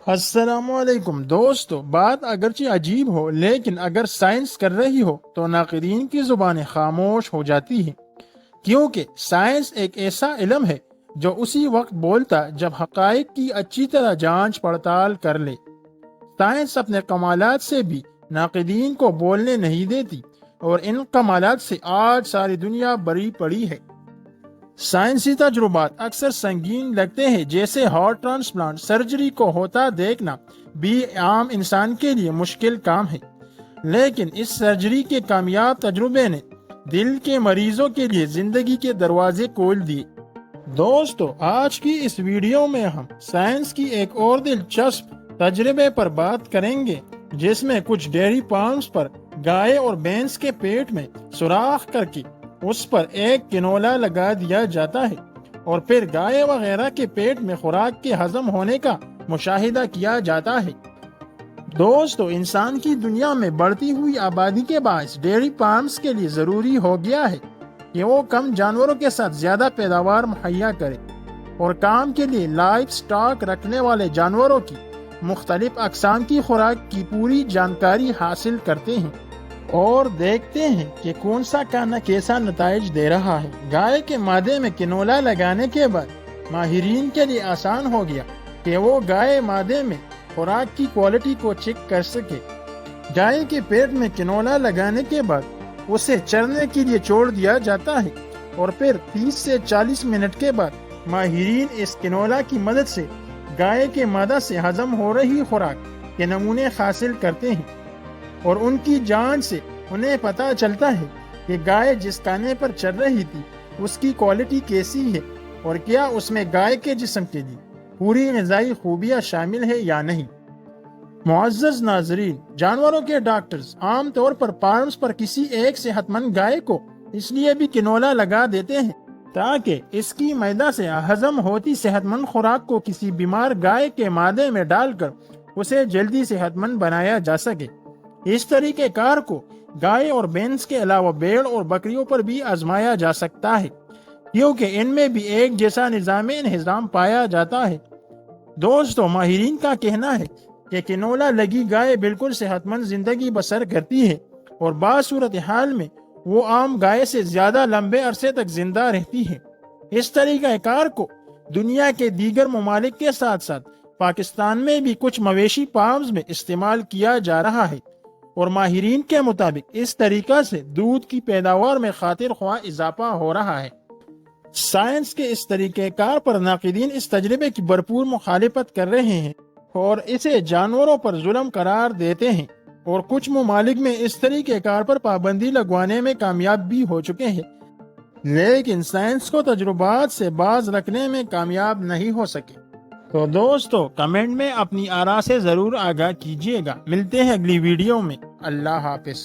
السلام علیکم دوستو، بات اگرچہ عجیب ہو لیکن اگر سائنس کر رہی ہو تو ناقدین کی زبانیں خاموش ہو جاتی ہیں، کیونکہ سائنس ایک ایسا علم ہے جو اسی وقت بولتا جب حقائق کی اچھی طرح جانچ پڑتال کر لے۔ سائنس اپنے کمالات سے بھی ناقدین کو بولنے نہیں دیتی، اور ان کمالات سے آج ساری دنیا بری پڑی ہے۔ سائنسی تجربات اکثر سنگین لگتے ہیں، جیسے ہارٹ ٹرانسپلانٹ سرجری کو ہوتا دیکھنا بھی عام انسان کے لیے مشکل کام ہے، لیکن اس سرجری کے کامیاب تجربے نے دل کے مریضوں کے لیے زندگی کے دروازے کھول دیے۔ دوستو، آج کی اس ویڈیو میں ہم سائنس کی ایک اور دلچسپ تجربے پر بات کریں گے، جس میں کچھ ڈیری فارمز پر گائے اور بھینس کے پیٹ میں سوراخ کر کے اس پر ایک کنولا لگا دیا جاتا ہے، اور پھر گائے وغیرہ کے پیٹ میں خوراک کے ہضم ہونے کا مشاہدہ کیا جاتا ہے۔ دوستو، انسان کی دنیا میں بڑھتی ہوئی آبادی کے باعث ڈیری فارمز کے لیے ضروری ہو گیا ہے کہ وہ کم جانوروں کے ساتھ زیادہ پیداوار مہیا کرے، اور کام کے لیے لائف سٹاک رکھنے والے جانوروں کی مختلف اقسام کی خوراک کی پوری جانکاری حاصل کرتے ہیں اور دیکھتے ہیں کہ کون سا کھانا کیسا نتائج دے رہا ہے۔ گائے کے مادے میں کنولا لگانے کے بعد ماہرین کے لیے آسان ہو گیا کہ وہ گائے مادے میں خوراک کی کوالٹی کو چیک کر سکے۔ گائے کے پیٹ میں کنولا لگانے کے بعد اسے چرنے کے لیے چھوڑ دیا جاتا ہے، اور پھر 30 سے 40 منٹ کے بعد ماہرین اس کنولا کی مدد سے گائے کے مادہ سے ہضم ہو رہی خوراک کے نمونے حاصل کرتے ہیں، اور ان کی جانچ سے انہیں پتہ چلتا ہے کہ گائے جس کھانے پر چل رہی تھی اس کی کوالٹی کیسی ہے، اور کیا اس میں گائے کے جسم کے لیے پوری غذائی خوبیاں شامل ہے یا نہیں۔ معزز ناظرین، جانوروں کے ڈاکٹرز عام طور پر فارمز پر کسی ایک صحت مند گائے کو اس لیے بھی کنولا لگا دیتے ہیں تاکہ اس کی معدہ سے ہضم ہوتی صحت مند خوراک کو کسی بیمار گائے کے معدے میں ڈال کر اسے جلدی صحت مند بنایا جا سکے۔ اس طریقہ کار کو گائے اور بھینس کے علاوہ بھیڑ اور بکریوں پر بھی آزمایا جا سکتا ہے، کیونکہ ان میں بھی ایک جیسا نظام انہضام پایا جاتا ہے۔ دوستو، ماہرین کا کہنا ہے کہ کنولا لگی گائے بالکل صحت مند زندگی بسر کرتی ہے، اور بعض صورتحال میں وہ عام گائے سے زیادہ لمبے عرصے تک زندہ رہتی ہے۔ اس طریقہ کار کو دنیا کے دیگر ممالک کے ساتھ ساتھ پاکستان میں بھی کچھ مویشی فارمز میں استعمال کیا جا رہا ہے، اور ماہرین کے مطابق اس طریقہ سے دودھ کی پیداوار میں خاطر خواہ اضافہ ہو رہا ہے۔ سائنس کے اس طریقہ کار پر ناقدین اس تجربے کی بھرپور مخالفت کر رہے ہیں اور اسے جانوروں پر ظلم قرار دیتے ہیں، اور کچھ ممالک میں اس طریقہ کار پر پابندی لگوانے میں کامیاب بھی ہو چکے ہیں، لیکن سائنس کو تجربات سے باز رکھنے میں کامیاب نہیں ہو سکے۔ تو دوستو، کمنٹ میں اپنی آراء سے ضرور آگاہ کیجیے گا۔ ملتے ہیں اگلی ویڈیو میں۔ اللہ حافظ۔